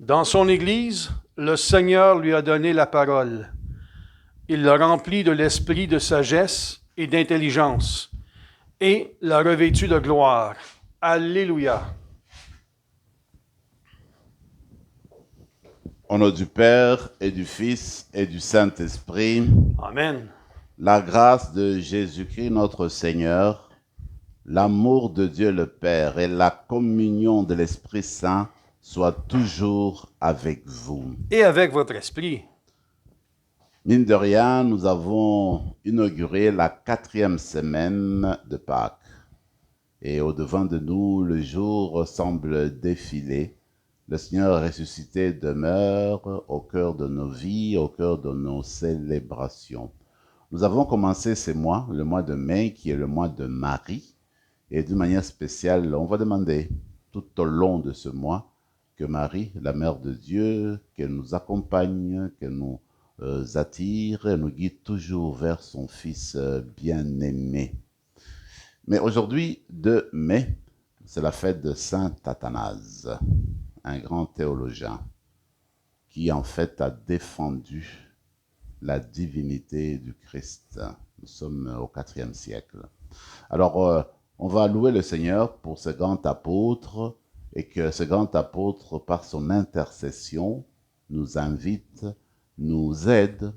Dans son Église, le Seigneur lui a donné la parole. Il l'a rempli de l'esprit de sagesse et d'intelligence et l'a revêtu de gloire. Alléluia. Au nom du Père et du Fils et du Saint-Esprit, Amen. la grâce de Jésus-Christ notre Seigneur, l'amour de Dieu le Père et la communion de l'Esprit Saint soient toujours avec vous. Et avec votre esprit. Mine de rien, nous avons inauguré la 4e semaine de Pâques. Et au-devant de nous, le jour semble défiler. Le Seigneur ressuscité demeure au cœur de nos vies, au cœur de nos célébrations. Nous avons commencé ce mois, le mois de mai, qui est le mois de Marie. Et d'une manière spéciale, on va demander tout au long de ce mois que Marie, la Mère de Dieu, qu'elle nous accompagne, qu'elle nous attire et nous guide toujours vers son Fils bien-aimé. Mais aujourd'hui, 2 mai, c'est la fête de Saint Athanase, un grand théologien qui en fait a défendu la divinité du Christ. Nous sommes au IVe siècle. Alors, on va louer le Seigneur pour ce grand apôtre et que ce grand apôtre, par son intercession, nous invite, nous aide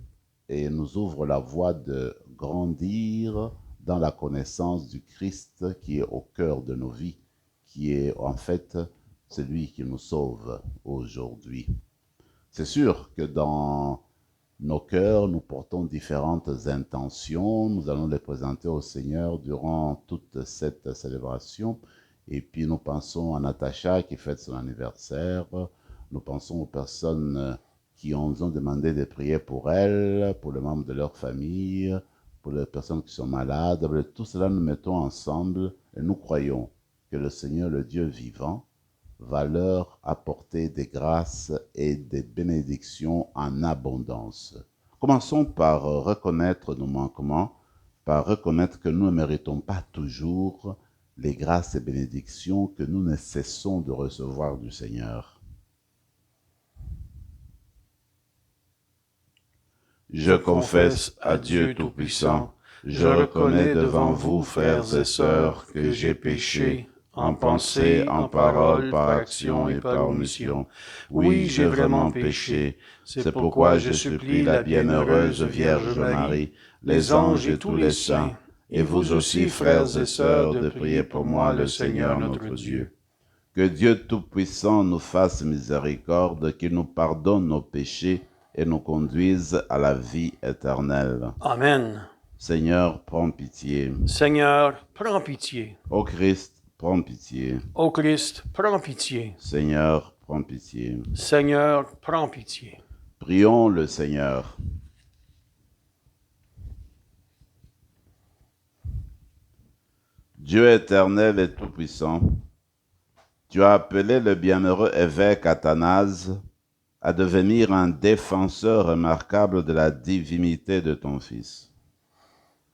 et nous ouvre la voie de grandir dans la connaissance du Christ qui est au cœur de nos vies, qui est en fait celui qui nous sauve aujourd'hui. C'est sûr que dans nos cœurs, nous portons différentes intentions. Nous allons les présenter au Seigneur durant toute cette célébration. Et puis nous pensons à Natacha qui fête son anniversaire. Nous pensons aux personnes qui nous ont demandé de prier pour elles, pour les membres de leur famille, pour les personnes qui sont malades. Tout cela nous mettons ensemble et nous croyons que le Seigneur, le Dieu vivant, va leur apporter des grâces et des bénédictions en abondance. Commençons par reconnaître nos manquements, par reconnaître que nous ne méritons pas toujours les grâces et bénédictions que nous ne cessons de recevoir du Seigneur. Je confesse à Dieu Tout-Puissant, je reconnais devant vous, frères et sœurs, que j'ai péché en pensée, en parole, par action et par omission. Oui, j'ai vraiment péché. C'est pourquoi je supplie la bienheureuse Vierge Marie, les anges et tous les saints, et vous aussi, frères et sœurs, de prier pour moi le Seigneur notre Dieu. Que Dieu Tout-Puissant nous fasse miséricorde, qu'il nous pardonne nos péchés et nous conduise à la vie éternelle. Amen. Seigneur, prends pitié. Seigneur, prends pitié. Ô Christ, prends pitié. Ô Christ, prends pitié. Seigneur, prends pitié. Seigneur, prends pitié. Prions le Seigneur. Dieu éternel et tout-puissant, tu as appelé le bienheureux évêque Athanase à devenir un défenseur remarquable de la divinité de ton Fils.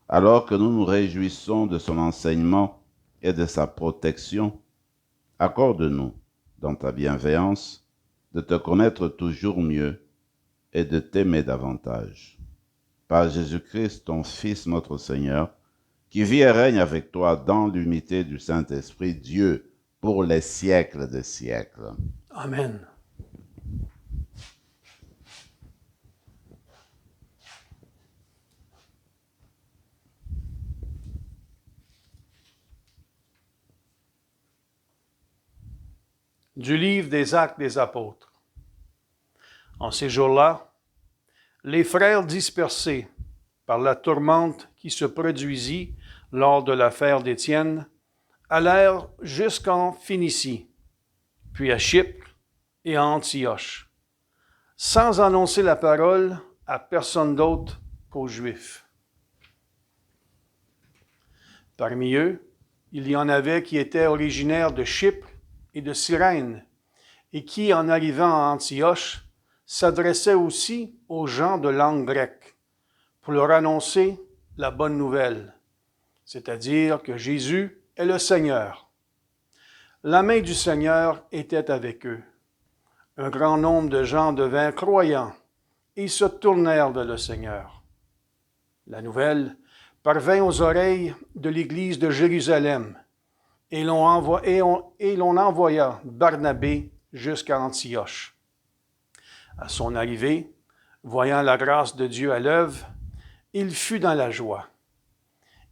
Alors que nous nous réjouissons de son enseignement et de sa protection, accorde-nous, dans ta bienveillance, de te connaître toujours mieux et de t'aimer davantage. Par Jésus-Christ, ton Fils, notre Seigneur, qui vit et règne avec toi dans l'unité du Saint-Esprit, Dieu, pour les siècles des siècles. Amen. Du livre des Actes des Apôtres. En ces jours-là, les frères dispersés par la tourmente qui se produisit lors de l'affaire d'Étienne allèrent jusqu'en Phénicie, puis à Chypre et à Antioche, sans annoncer la parole à personne d'autre qu'aux Juifs. Parmi eux, il y en avait qui étaient originaires de Chypre et de Cyrène, et qui, en arrivant à Antioche, s'adressaient aussi aux gens de langue grecque, pour leur annoncer la bonne nouvelle, c'est-à-dire que Jésus est le Seigneur. La main du Seigneur était avec eux. Un grand nombre de gens devinrent croyants et se tournèrent vers le Seigneur. La nouvelle parvint aux oreilles de l'Église de Jérusalem et l'on envoya Barnabé jusqu'à Antioche. À son arrivée, voyant la grâce de Dieu à l'œuvre, il fut dans la joie.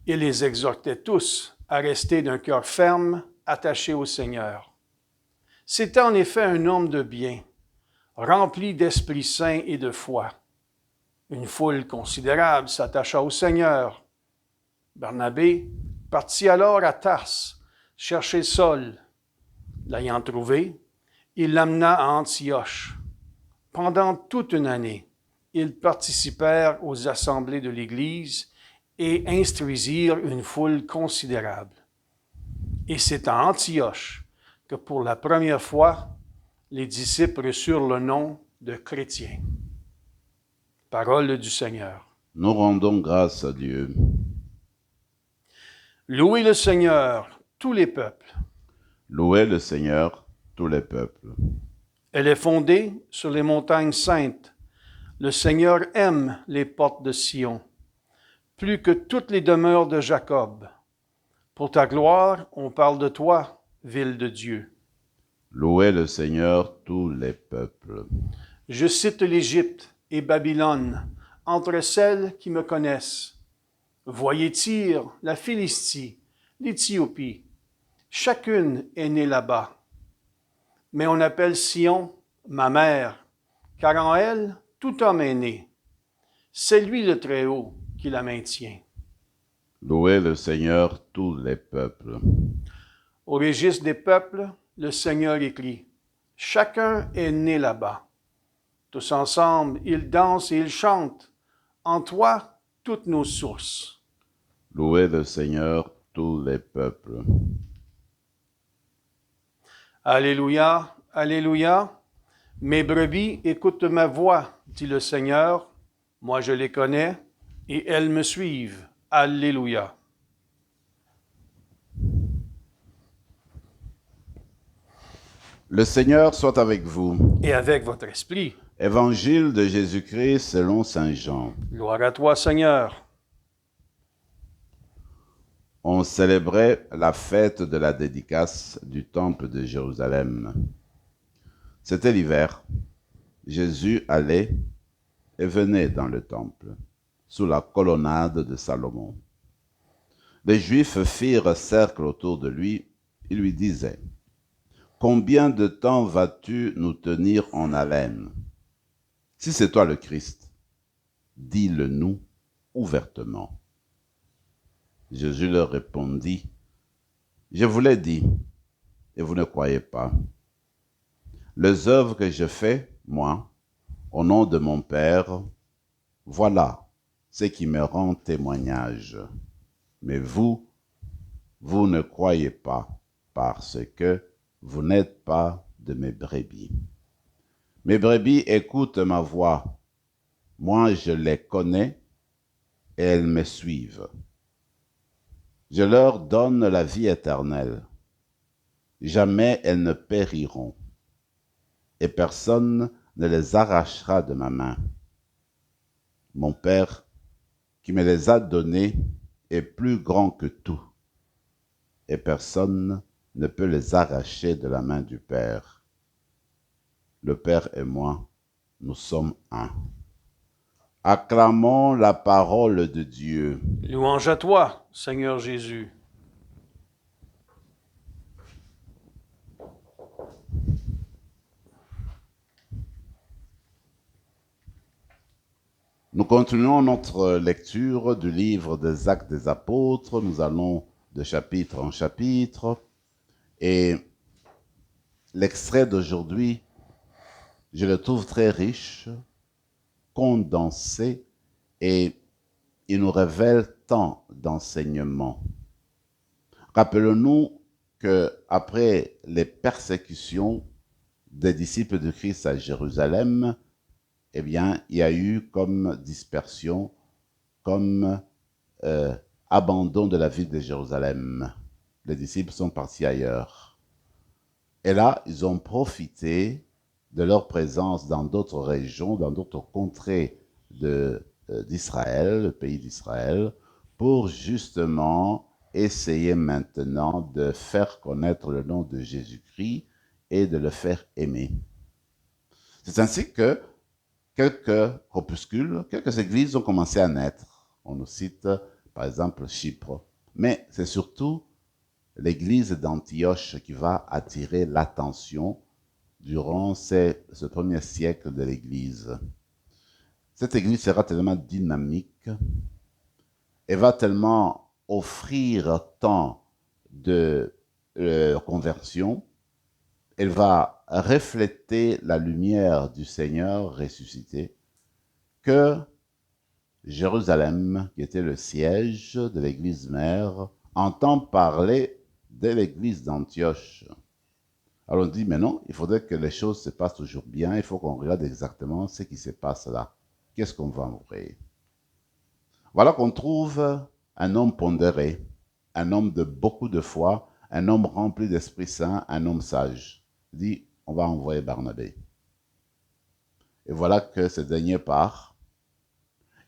Il les exhortait tous à rester d'un cœur ferme, attachés au Seigneur. C'était en effet un homme de bien, rempli d'Esprit Saint et de foi. Une foule considérable s'attacha au Seigneur. Barnabé partit alors à Tarse, chercher Saul. L'ayant trouvé, il l'amena à Antioche. Pendant toute une année, ils participèrent aux assemblées de l'Église et instruisirent une foule considérable. Et c'est à Antioche que pour la première fois, les disciples reçurent le nom de chrétiens. Parole du Seigneur. Nous rendons grâce à Dieu. Louez le Seigneur, tous les peuples. Louez le Seigneur, tous les peuples. Elle est fondée sur les montagnes saintes. Le Seigneur aime les portes de Sion, plus que toutes les demeures de Jacob. Pour ta gloire, on parle de toi, ville de Dieu. Louez le Seigneur, tous les peuples. Je cite l'Égypte et Babylone, entre celles qui me connaissent. Voyez Tyr, la Philistie, l'Éthiopie. Chacune est née là-bas. Mais on appelle Sion ma mère, car en elle, tout homme est né. C'est lui le Très-Haut qui la maintient. Louez le Seigneur, tous les peuples. Au registre des peuples, le Seigneur écrit, « Chacun est né là-bas. Tous ensemble, ils dansent et ils chantent. En toi, toutes nos sources. » Louez le Seigneur, tous les peuples. Alléluia, Alléluia. Mes brebis écoutent ma voix, dit le Seigneur. Moi je les connais et elles me suivent. Alléluia. Le Seigneur soit avec vous. Et avec votre esprit. Évangile de Jésus-Christ selon saint Jean. Gloire à toi, Seigneur. On célébrait la fête de la dédicace du temple de Jérusalem. C'était l'hiver. Jésus allait et venait dans le temple, sous la colonnade de Salomon. Les Juifs firent cercle autour de lui. Ils lui disaient, « Combien de temps vas-tu nous tenir en haleine? Si c'est toi le Christ, dis-le-nous ouvertement. » Jésus leur répondit, « Je vous l'ai dit, et vous ne croyez pas. Les œuvres que je fais, moi, au nom de mon Père, voilà ce qui me rend témoignage. Mais vous, vous ne croyez pas, parce que vous n'êtes pas de mes brebis. Mes brebis écoutent ma voix. Moi, je les connais et elles me suivent. Je leur donne la vie éternelle. Jamais elles ne périront, et personne ne les arrachera de ma main. Mon Père, qui me les a donnés, est plus grand que tout, et personne ne peut les arracher de la main du Père. Le Père et moi, nous sommes un. Acclamons la parole de Dieu. Louange à toi, Seigneur Jésus. Nous continuons notre lecture du livre des Actes des Apôtres. Nous allons de chapitre en chapitre. Et l'extrait d'aujourd'hui, je le trouve très riche, condensé, et il nous révèle tant d'enseignements. Rappelons-nous qu'après les persécutions des disciples de Christ à Jérusalem, eh bien, il y a eu comme dispersion, comme abandon de la ville de Jérusalem. Les disciples sont partis ailleurs. Et là, ils ont profité de leur présence dans d'autres régions, dans d'autres contrées d'Israël, le pays d'Israël, pour justement essayer maintenant de faire connaître le nom de Jésus-Christ et de le faire aimer. C'est ainsi que quelques corpuscules, quelques églises ont commencé à naître. On nous cite par exemple Chypre. Mais c'est surtout l'église d'Antioche qui va attirer l'attention durant ce premier siècle de l'église. Cette église sera tellement dynamique et va tellement offrir tant de conversions, elle va refléter la lumière du Seigneur ressuscité, que Jérusalem, qui était le siège de l'église mère, entend parler de l'église d'Antioche. Alors on dit, mais non, il faudrait que les choses se passent toujours bien, il faut qu'on regarde exactement ce qui se passe là. Qu'est-ce qu'on va ouvrir? Voilà qu'on trouve un homme pondéré, un homme de beaucoup de foi, un homme rempli d'Esprit Saint, un homme sage. Il dit, on va envoyer Barnabé. Et voilà que ce dernier part.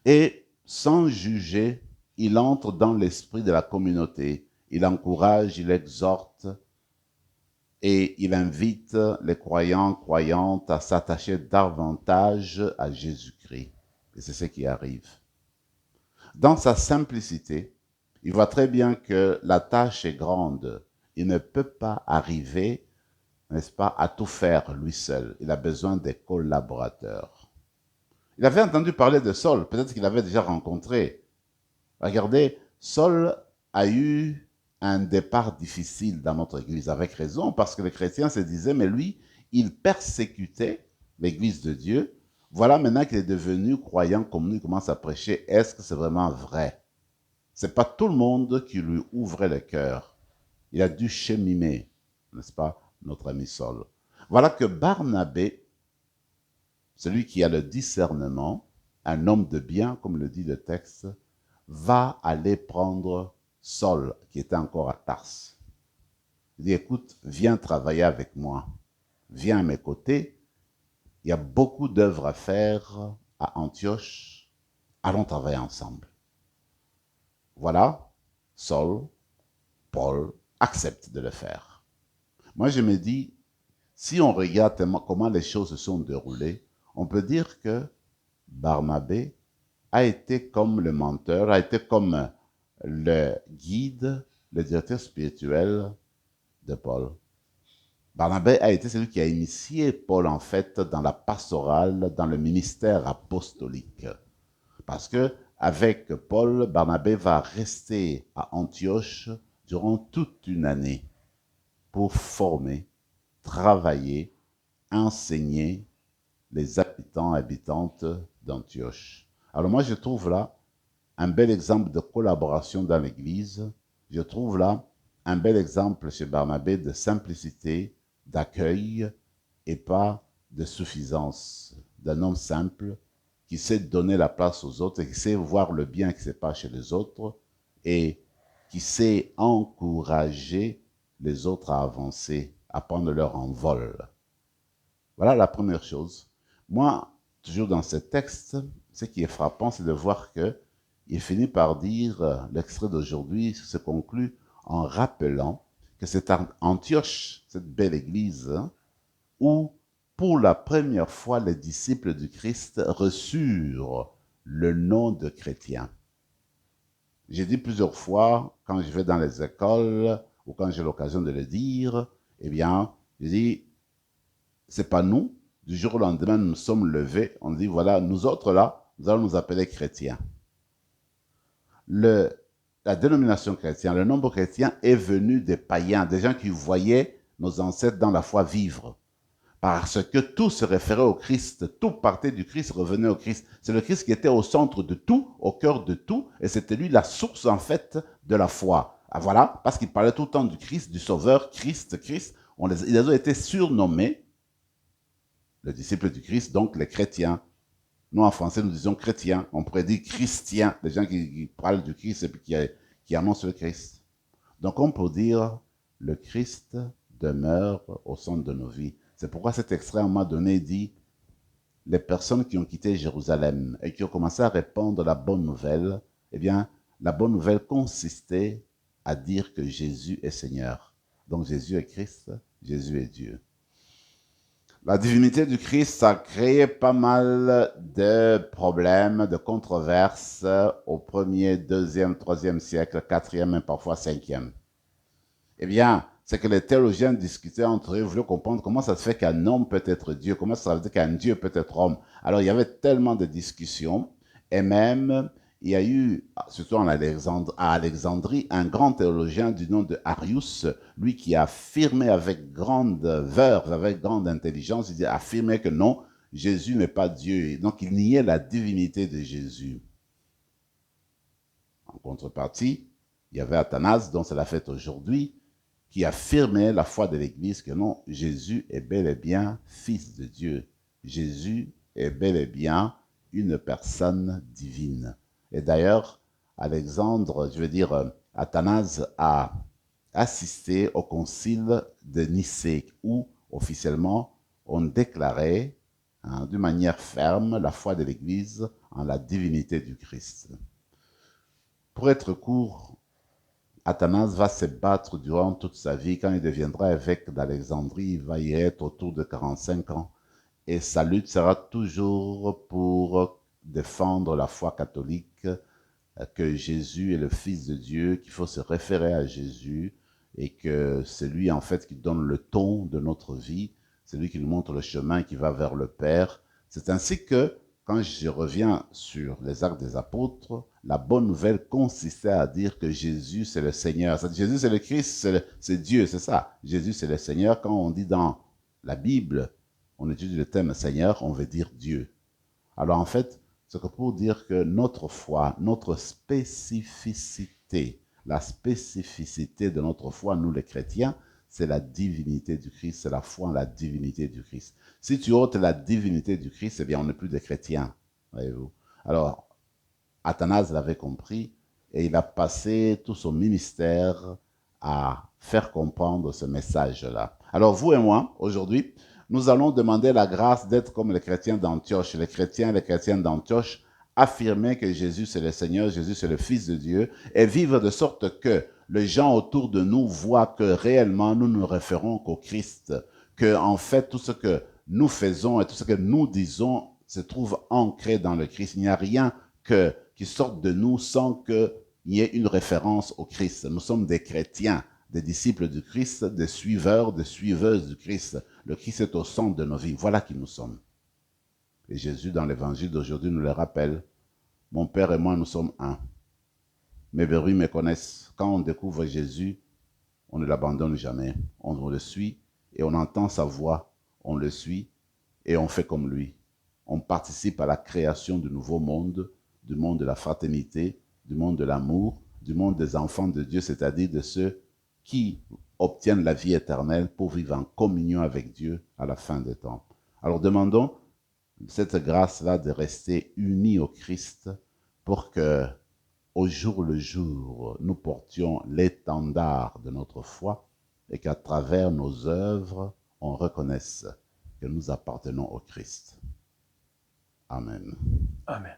Et sans juger, il entre dans l'esprit de la communauté. Il encourage, il exhorte et il invite les croyants, croyantes à s'attacher davantage à Jésus-Christ. Et c'est ce qui arrive. Dans sa simplicité, il voit très bien que la tâche est grande. Il ne peut pas arriver, n'est-ce pas, à tout faire lui seul. Il a besoin des collaborateurs. Il avait entendu parler de Saul, peut-être qu'il l'avait déjà rencontré. Regardez, Saul a eu un départ difficile dans notre Église, avec raison, parce que les chrétiens se disaient, mais lui, il persécutait l'Église de Dieu. Voilà maintenant qu'il est devenu croyant comme nous, il commence à prêcher. Est-ce que c'est vraiment vrai? Ce n'est pas tout le monde qui lui ouvrait le cœur. Il a dû cheminer, n'est-ce pas, notre ami Saul. Voilà que Barnabé, celui qui a le discernement, un homme de bien, comme le dit le texte, va aller prendre Saul, qui était encore à Tarse. Il dit, écoute, viens travailler avec moi. Viens à mes côtés. Il y a beaucoup d'œuvres à faire à Antioche. Allons travailler ensemble. Voilà, Saul, Paul acceptent de le faire. Moi, je me dis, si on regarde comment les choses se sont déroulées, on peut dire que Barnabé a été comme le menteur, a été comme le guide, le directeur spirituel de Paul. Barnabé a été celui qui a initié Paul, en fait, dans la pastorale, dans le ministère apostolique. Parce que avec Paul, Barnabé va rester à Antioche durant toute une année pour former, travailler, enseigner les habitants et habitantes d'Antioche. Alors moi, je trouve là un bel exemple de collaboration dans l'Église. Je trouve là un bel exemple chez Barnabé de simplicité, d'accueil et pas de suffisance, d'un homme simple qui sait donner la place aux autres et qui sait voir le bien qui se passe chez les autres et qui sait encourager les autres à avancer, à prendre leur envol. Voilà la première chose. Moi, toujours dans ce texte, ce qui est frappant, c'est de voir qu'il finit par dire, l'extrait d'aujourd'hui se conclut en rappelant que c'est Antioche, cette belle église, où pour la première fois les disciples du Christ reçurent le nom de chrétien. J'ai dit plusieurs fois, quand je vais dans les écoles, ou quand j'ai l'occasion de le dire, eh bien, je dis, c'est pas nous, du jour au lendemain, nous nous sommes levés, on dit, voilà, nous autres là, nous allons nous appeler chrétiens. La dénomination chrétienne, le nombre chrétien est venu des païens, des gens qui voyaient nos ancêtres dans la foi vivre. Parce que tout se référait au Christ, tout partait du Christ, revenait au Christ. C'est le Christ qui était au centre de tout, au cœur de tout, et c'était lui la source en fait de la foi. Ah, voilà, parce qu'il parlait tout le temps du Christ, du Sauveur, Christ, Christ. Ils ont été surnommés les disciples du Christ, donc les chrétiens. Nous, en français, nous disons chrétiens. On pourrait dire chrétiens, les gens qui parlent du Christ et puis qui annoncent le Christ. Donc, on peut dire le Christ demeure au centre de nos vies. C'est pourquoi cet extrait, à un moment donné, dit les personnes qui ont quitté Jérusalem et qui ont commencé à répandre la bonne nouvelle, eh bien, la bonne nouvelle consistait à dire que Jésus est Seigneur. Donc Jésus est Christ, Jésus est Dieu. La divinité du Christ a créé pas mal de problèmes, de controverses au 1er, 2e, 3e siècle, 4e et parfois 5e. Eh bien, c'est que les théologiens discutaient entre eux, voulaient comprendre comment ça se fait qu'un homme peut être Dieu, comment ça veut dire qu'un Dieu peut être homme. Alors, il y avait tellement de discussions, et même, il y a eu, surtout à Alexandrie, un grand théologien du nom de Arius, lui qui a affirmé avec grande verve, avec grande intelligence, il a affirmé que non, Jésus n'est pas Dieu. Donc, il niait la divinité de Jésus. En contrepartie, il y avait Athanase, dont c'est la fête aujourd'hui, qui affirmait la foi de l'Église que non, Jésus est bel et bien Fils de Dieu. Jésus est bel et bien une personne divine. Et d'ailleurs, Athanase a assisté au concile de Nicée, où officiellement on déclarait d'une manière ferme la foi de l'Église en la divinité du Christ. Pour être court, Athanase va se battre durant toute sa vie. Quand il deviendra évêque d'Alexandrie, il va y être autour de 45 ans. Et sa lutte sera toujours pour défendre la foi catholique, que Jésus est le Fils de Dieu, qu'il faut se référer à Jésus et que c'est lui en fait qui donne le ton de notre vie, c'est lui qui nous montre le chemin qui va vers le Père. C'est ainsi que, quand je reviens sur les Actes des Apôtres, la bonne nouvelle consistait à dire que Jésus c'est le Seigneur. Jésus c'est le Christ, c'est Dieu, c'est ça. Jésus c'est le Seigneur. Quand on dit dans la Bible, on étudie le thème Seigneur, on veut dire Dieu. Alors en fait, c'est que pour dire que notre foi, notre spécificité, la spécificité de notre foi, nous les chrétiens, c'est la divinité du Christ, c'est la foi en la divinité du Christ. Si tu ôtes la divinité du Christ, eh bien on n'est plus des chrétiens, voyez-vous. Alors, Athanase l'avait compris et il a passé tout son ministère à faire comprendre ce message-là. Alors vous et moi, aujourd'hui, nous allons demander la grâce d'être comme les chrétiens d'Antioche. Les chrétiens d'Antioche affirmer que Jésus c'est le Seigneur, Jésus c'est le Fils de Dieu, et vivre de sorte que les gens autour de nous voient que réellement nous nous référons qu'au Christ, que en fait tout ce que nous faisons et tout ce que nous disons se trouve ancré dans le Christ. Il n'y a rien qui sorte de nous sans qu'il y ait une référence au Christ. Nous sommes des chrétiens, des disciples du Christ, des suiveurs, des suiveuses du Christ. Le Christ est au centre de nos vies. Voilà qui nous sommes. Et Jésus, dans l'évangile d'aujourd'hui, nous le rappelle. Mon Père et moi, nous sommes un. Mes brebis me connaissent. Quand on découvre Jésus, on ne l'abandonne jamais. On le suit et on entend sa voix. On le suit et on fait comme lui. On participe à la création du nouveau monde, du monde de la fraternité, du monde de l'amour, du monde des enfants de Dieu, c'est-à-dire de ceux qui obtiennent la vie éternelle pour vivre en communion avec Dieu à la fin des temps. Alors demandons cette grâce-là de rester unis au Christ pour que, au jour le jour, nous portions l'étendard de notre foi et qu'à travers nos œuvres, on reconnaisse que nous appartenons au Christ. Amen. Amen.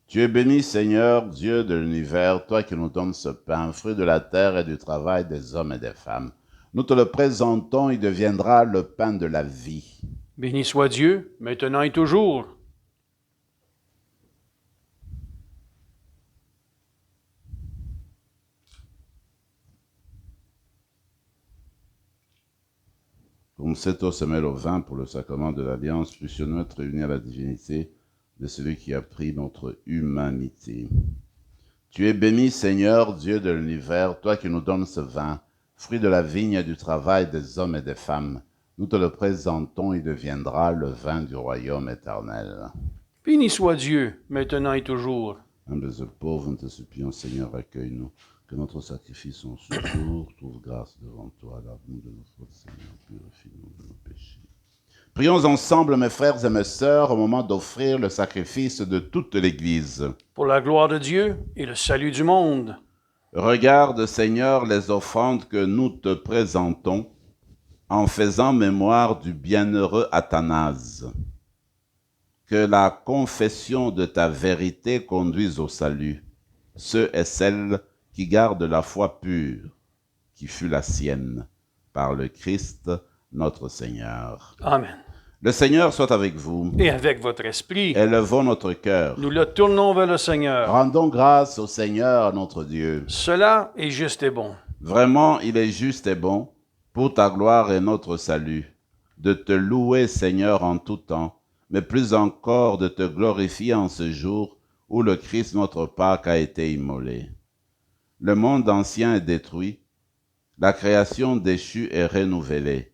Tu es béni, Seigneur, Dieu de l'univers, toi qui nous donnes ce pain, fruit de la terre et du travail des hommes et des femmes. Nous te le présentons, il deviendra le pain de la vie. Béni soit Dieu, maintenant et toujours. Comme cette eau se mêle au vin pour le sacrement de l'Alliance, puissions-nous être réunis à la divinité de celui qui a pris notre humanité. Tu es béni, Seigneur, Dieu de l'univers, toi qui nous donnes ce vin, fruit de la vigne et du travail des hommes et des femmes. Nous te le présentons, il deviendra le vin du royaume éternel. Béni soit Dieu, maintenant et toujours. Humbles et pauvres, nous te supplions, Seigneur, accueille-nous. Que notre sacrifice en ce jour trouve grâce devant toi. Lave-nous de nos fautes, Seigneur, purifie-nous de nos péchés. Prions ensemble, mes frères et mes sœurs, au moment d'offrir le sacrifice de toute l'Église. Pour la gloire de Dieu et le salut du monde. Regarde, Seigneur, les offrandes que nous te présentons en faisant mémoire du bienheureux Athanase. Que la confession de ta vérité conduise au salut, ceux et celles qui gardent la foi pure, qui fut la sienne, par le Christ notre Seigneur. Amen. Le Seigneur soit avec vous. Et avec votre esprit, Élevons notre cœur. nous le tournons vers le Seigneur. Rendons grâce au Seigneur notre Dieu. Cela est juste et bon. Vraiment, il est juste et bon, pour ta gloire et notre salut, de te louer, Seigneur, en tout temps, mais plus encore de te glorifier en ce jour où le Christ notre Pâque a été immolé. Le monde ancien est détruit, la création déchue est renouvelée,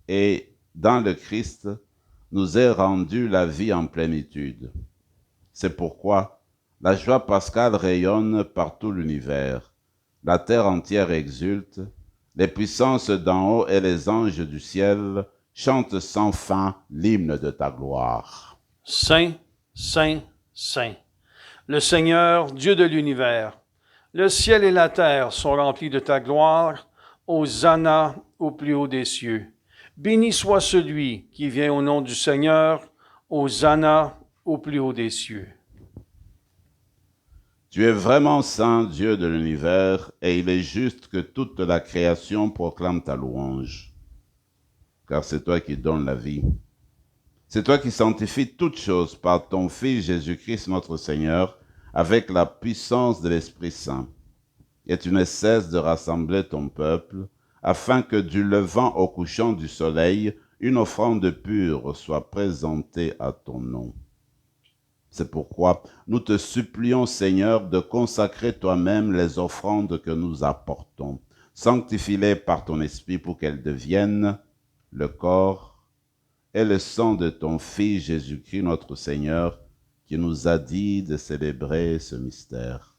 et dans le Christ nous est rendue la vie en plénitude. C'est pourquoi la joie pascale rayonne par tout l'univers, la terre entière exulte, les puissances d'en haut et les anges du ciel chantent sans fin l'hymne de ta gloire. Saint, Saint, Saint, le Seigneur, Dieu de l'univers, le ciel et la terre sont remplis de ta gloire. Hosanna au plus haut des cieux. Béni soit celui qui vient au nom du Seigneur. Hosanna au plus haut des cieux. Tu es vraiment saint, Dieu de l'univers, et il est juste que toute la création proclame ta louange. Car c'est toi qui donnes la vie. C'est toi qui sanctifies toutes choses par ton Fils Jésus-Christ notre Seigneur, avec la puissance de l'Esprit Saint. Et tu ne cesses de rassembler ton peuple, afin que du levant au couchant du soleil, une offrande pure soit présentée à ton nom. C'est pourquoi nous te supplions, Seigneur, de consacrer toi-même les offrandes que nous apportons. Sanctifie-les par ton Esprit pour qu'elles deviennent le corps et le sang de ton Fils Jésus-Christ notre Seigneur, qui nous a dit de célébrer ce mystère.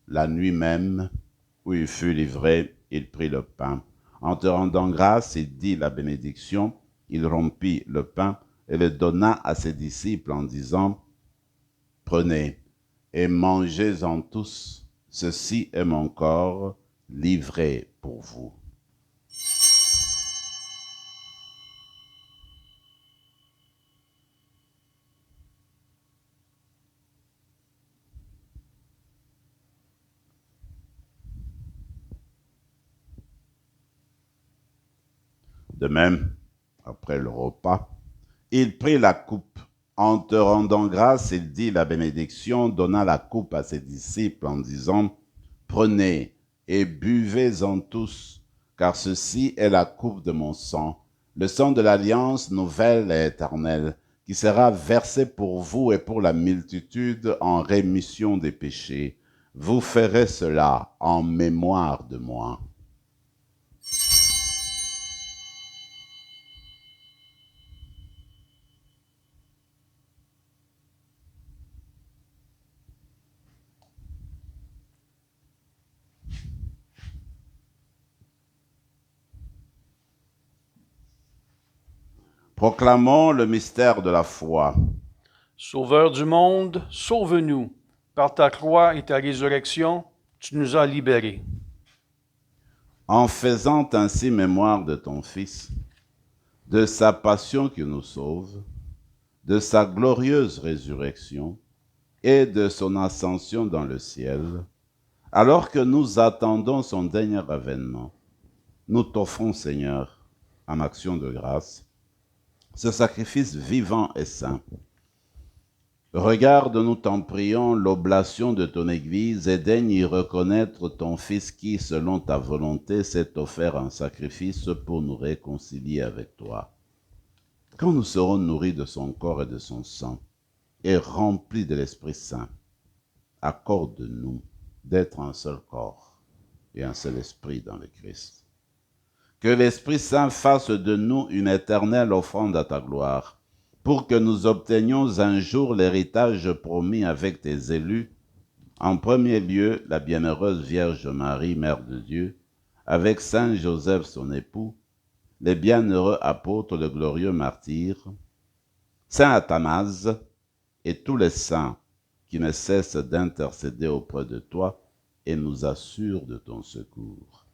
La nuit même, où il fut livré, il prit le pain. En te rendant grâce, il dit la bénédiction, il rompit le pain et le donna à ses disciples en disant, « Prenez et mangez-en tous, ceci est mon corps livré pour vous. » De même, après le repas, il prit la coupe. En te rendant grâce, il dit la bénédiction, donna la coupe à ses disciples en disant, « Prenez et buvez-en tous, car ceci est la coupe de mon sang, le sang de l'alliance nouvelle et éternelle, qui sera versé pour vous et pour la multitude en rémission des péchés. Vous ferez cela en mémoire de moi. » Proclamons le mystère de la foi. Sauveur du monde, sauve-nous. Par ta croix et ta résurrection, tu nous as libérés. En faisant ainsi mémoire de ton Fils, de sa passion qui nous sauve, de sa glorieuse résurrection et de son ascension dans le ciel, alors que nous attendons son dernier avènement, nous t'offrons, Seigneur, en action de grâce, ce sacrifice vivant et saint. Regarde, nous t'en prions, l'oblation de ton Église et daigne y reconnaître ton Fils qui, selon ta volonté, s'est offert un sacrifice pour nous réconcilier avec toi. Quand nous serons nourris de son corps et de son sang et remplis de l'Esprit Saint, accorde-nous d'être un seul corps et un seul esprit dans le Christ. Que l'Esprit Saint fasse de nous une éternelle offrande à ta gloire, pour que nous obtenions un jour l'héritage promis avec tes élus, en premier lieu la bienheureuse Vierge Marie, Mère de Dieu, avec Saint Joseph son époux, les bienheureux apôtres, le glorieux martyr, Saint Athanase et tous les saints qui ne cessent d'intercéder auprès de toi et nous assurent de ton secours.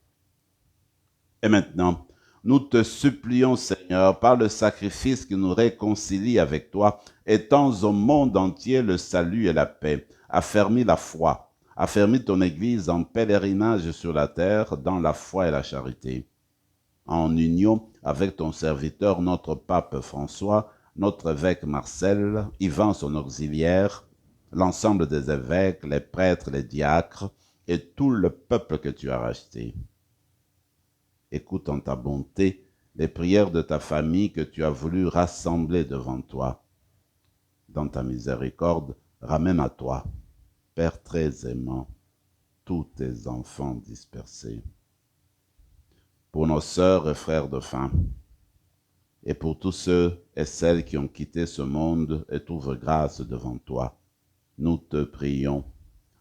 Et maintenant, nous te supplions, Seigneur, par le sacrifice qui nous réconcilie avec toi, étends au monde entier le salut et la paix, affermis la foi, affermis ton Église en pèlerinage sur la terre dans la foi et la charité. En union avec ton serviteur, notre pape François, notre évêque Marcel, Ivan son auxiliaire, l'ensemble des évêques, les prêtres, les diacres et tout le peuple que tu as racheté. Écoute en ta bonté les prières de ta famille que tu as voulu rassembler devant toi. Dans ta miséricorde, ramène à toi, Père très aimant, tous tes enfants dispersés. Pour nos sœurs et frères de faim, et pour tous ceux et celles qui ont quitté ce monde et trouvent grâce devant toi, nous te prions.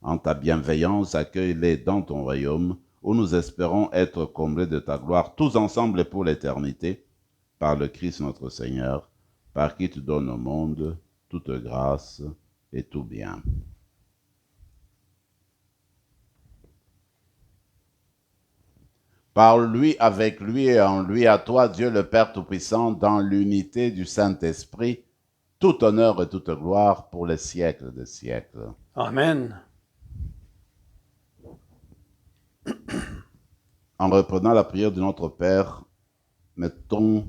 En ta bienveillance, accueille-les dans ton royaume, où nous espérons être comblés de ta gloire, tous ensemble et pour l'éternité, par le Christ notre Seigneur, par qui tu donnes au monde toute grâce et tout bien. Par lui, avec lui et en lui, à toi, Dieu le Père Tout-Puissant, dans l'unité du Saint-Esprit, tout honneur et toute gloire pour les siècles des siècles. Amen. En reprenant la prière de notre Père, mettons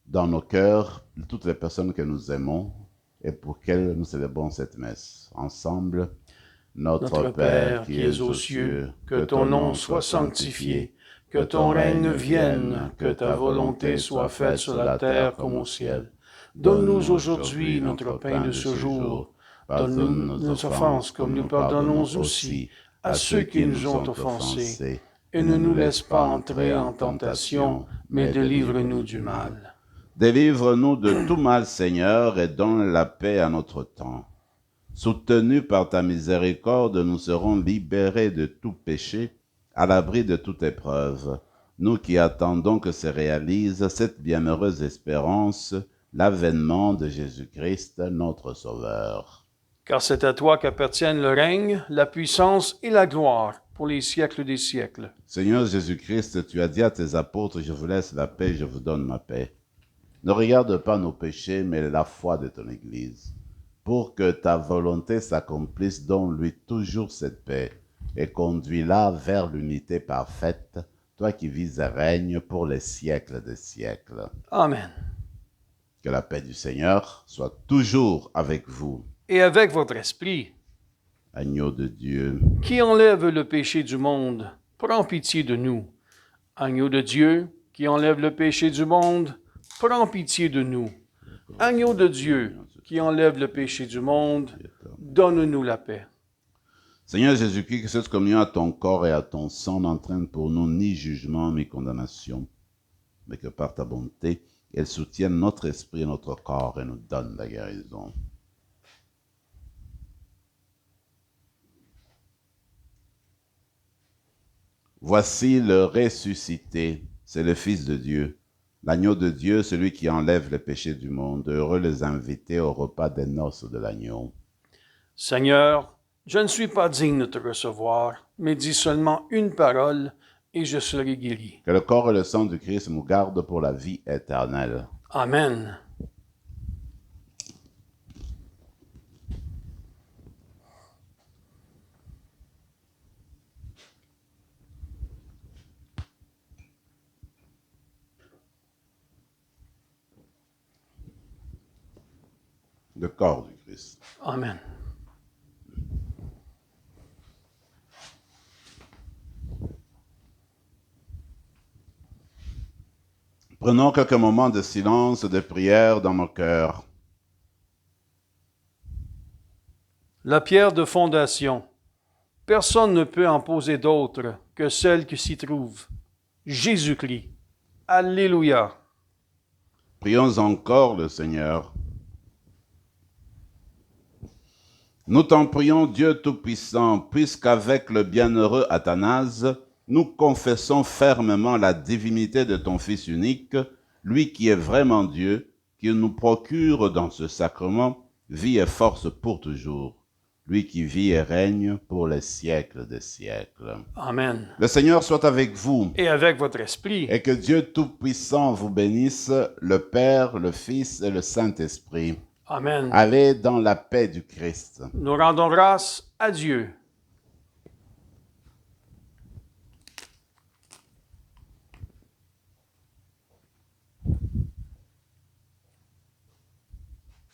dans nos cœurs toutes les personnes que nous aimons et pour lesquelles nous célébrons cette messe. Ensemble, Notre Père qui es aux cieux, que ton nom soit sanctifié, que ton règne vienne, que ta volonté soit faite sur la terre comme au ciel. Donne-nous aujourd'hui notre pain de ce jour. Donne-nous nos offenses comme nous pardonnons aussi à ceux qui nous ont offensés. Et ne nous laisse pas entrer en tentation, mais délivre-nous du mal. Délivre-nous de tout mal, Seigneur, et donne la paix à notre temps. Soutenus par ta miséricorde, nous serons libérés de tout péché, à l'abri de toute épreuve. Nous qui attendons que se réalise cette bienheureuse espérance, l'avènement de Jésus-Christ, notre Sauveur. Car c'est à toi qu'appartiennent le règne, la puissance et la gloire pour les siècles des siècles. Seigneur Jésus-Christ, tu as dit à tes apôtres, je vous laisse la paix, je vous donne ma paix. Ne regarde pas nos péchés, mais la foi de ton Église, pour que ta volonté s'accomplisse, donne-lui toujours cette paix, et conduis-la vers l'unité parfaite, toi qui vis et règnes pour les siècles des siècles. Amen. Que la paix du Seigneur soit toujours avec vous. Et avec votre esprit, Agneau de Dieu, qui enlève le péché du monde, prends pitié de nous. Agneau de Dieu, qui enlève le péché du monde, prends pitié de nous. Agneau de Dieu, qui enlève le péché du monde, donne-nous la paix. Seigneur Jésus-Christ, que cette communion à ton corps et à ton sang n'entraîne pour nous ni jugement ni condamnation, mais que par ta bonté, elle soutienne notre esprit et notre corps et nous donne la guérison. Voici le ressuscité, c'est le Fils de Dieu, l'agneau de Dieu, celui qui enlève les péchés du monde. Heureux les invités au repas des noces de l'agneau. Seigneur, je ne suis pas digne de te recevoir, mais dis seulement une parole et je serai guéri. Que le corps et le sang du Christ nous gardent pour la vie éternelle. Amen. Le corps du Christ. Amen. Prenons quelques moments de silence, de prière dans nos cœurs. La pierre de fondation. Personne ne peut en poser d'autre que celle qui s'y trouve. Jésus-Christ. Alléluia. Prions encore le Seigneur. Nous t'en prions, Dieu Tout-Puissant, puisqu'avec le bienheureux Athanase, nous confessons fermement la divinité de ton Fils unique, lui qui est vraiment Dieu, qui nous procure dans ce sacrement vie et force pour toujours, lui qui vit et règne pour les siècles des siècles. Amen. Le Seigneur soit avec vous, Et avec votre esprit. et que Dieu Tout-Puissant vous bénisse, le Père, le Fils et le Saint-Esprit. Amen. Allez dans la paix du Christ. Nous rendons grâce à Dieu.